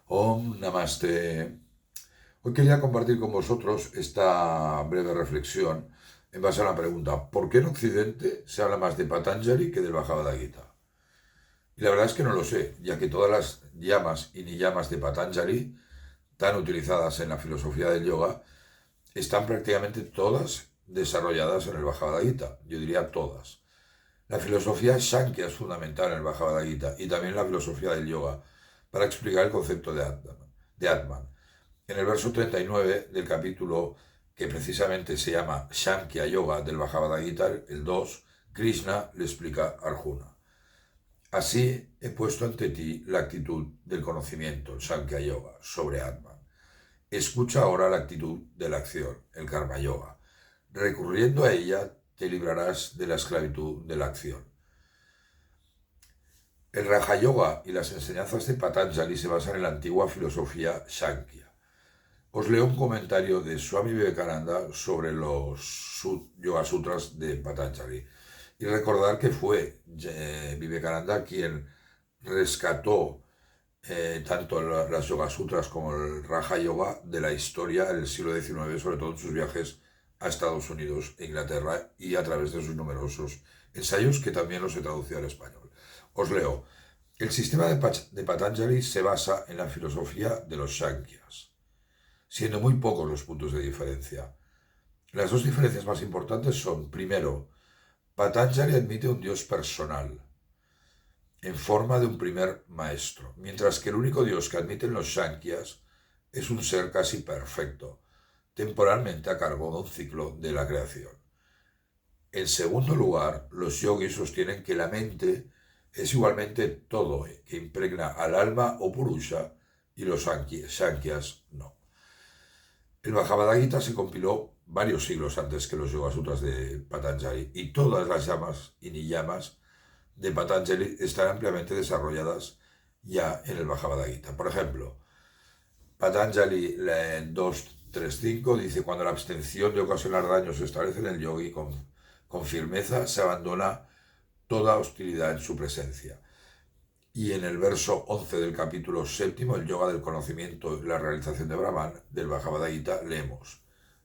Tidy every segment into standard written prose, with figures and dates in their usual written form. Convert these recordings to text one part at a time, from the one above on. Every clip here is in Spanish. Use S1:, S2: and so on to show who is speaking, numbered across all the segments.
S1: Om Namaste. Hoy quería compartir con vosotros esta breve reflexión en base a la pregunta: ¿por qué en Occidente se habla más de Patanjali que del Bhagavad Gita? Y la verdad es que no lo sé, ya que todas las llamas y niyamas de Patanjali, tan utilizadas en la filosofía del yoga, están prácticamente todas desarrolladas en el Bhagavad Gita. Yo diría todas. La filosofía Shankya es fundamental en el Bhagavad Gita y también la filosofía del yoga para explicar el concepto de Atman. En el verso 39 del capítulo que precisamente se llama Shankya Yoga del Bhagavad Gita, el 2, Krishna le explica a Arjuna: así he puesto ante ti la actitud del conocimiento, el Shankya Yoga, sobre Atman. Escucha ahora la actitud de la acción, el Karma Yoga. Recurriendo a ella, te librarás de la esclavitud de la acción. El Raja Yoga y las enseñanzas de Patanjali se basan en la antigua filosofía Shankya. Os leo un comentario de Swami Vivekananda sobre los Yoga Sutras de Patanjali. Y recordar que fue Vivekananda quien rescató tanto las Yoga Sutras como el Raja Yoga de la historia en el siglo XIX, sobre todo en sus viajes a Estados Unidos e Inglaterra y a través de sus numerosos ensayos que también los he traducido al español. Os leo. El sistema de Patanjali se basa en la filosofía de los Shankyas, siendo muy pocos los puntos de diferencia. Las dos diferencias más importantes son: primero, Patanjali admite un dios personal, en forma de un primer maestro, mientras que el único dios que admiten los Shankyas es un ser casi perfecto, temporalmente a cargo de un ciclo de la creación. En segundo lugar, los yogis sostienen que la mente es igualmente todo que impregna al alma o purusha, y los Shankyas no. El Bhagavad Gita se compiló varios siglos antes que los Yoga Sutras de Patanjali y todas las llamas y niyamas de Patanjali están ampliamente desarrolladas ya en el Bhagavad Gita. Por ejemplo, Patanjali 2.3.5 dice: cuando la abstención de ocasionar daño se establece en el yogi con firmeza, se abandona toda hostilidad en su presencia. Y en el verso 11 del capítulo 7, el yoga del conocimiento y la realización de Brahman, del Bhagavad Gita, leemos: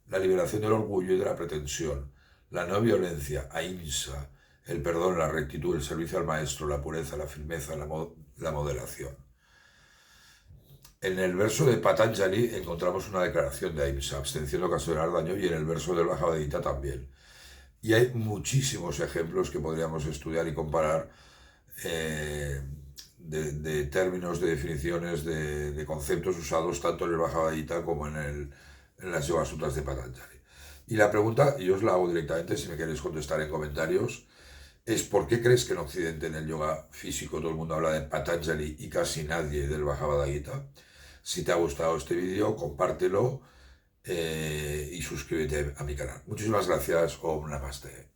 S1: la liberación del orgullo y de la pretensión, la no violencia, ahimsa, el perdón, la rectitud, el servicio al maestro, la pureza, la firmeza, la moderación. En el verso de Patanjali encontramos una declaración de ahimsa, abstención de ocasionar daño, y en el verso del Bhagavad Gita también. Y hay muchísimos ejemplos que podríamos estudiar y comparar, de términos, de definiciones, de conceptos usados tanto en el Bhagavad Gita como en las Yoga Sutras de Patanjali. Y la pregunta, y os la hago directamente si me queréis contestar en comentarios, es: ¿por qué crees que en Occidente, en el yoga físico, todo el mundo habla de Patanjali y casi nadie del Bhagavad Gita? Si te ha gustado este vídeo, compártelo y suscríbete a mi canal. Muchísimas gracias. Om Namaste.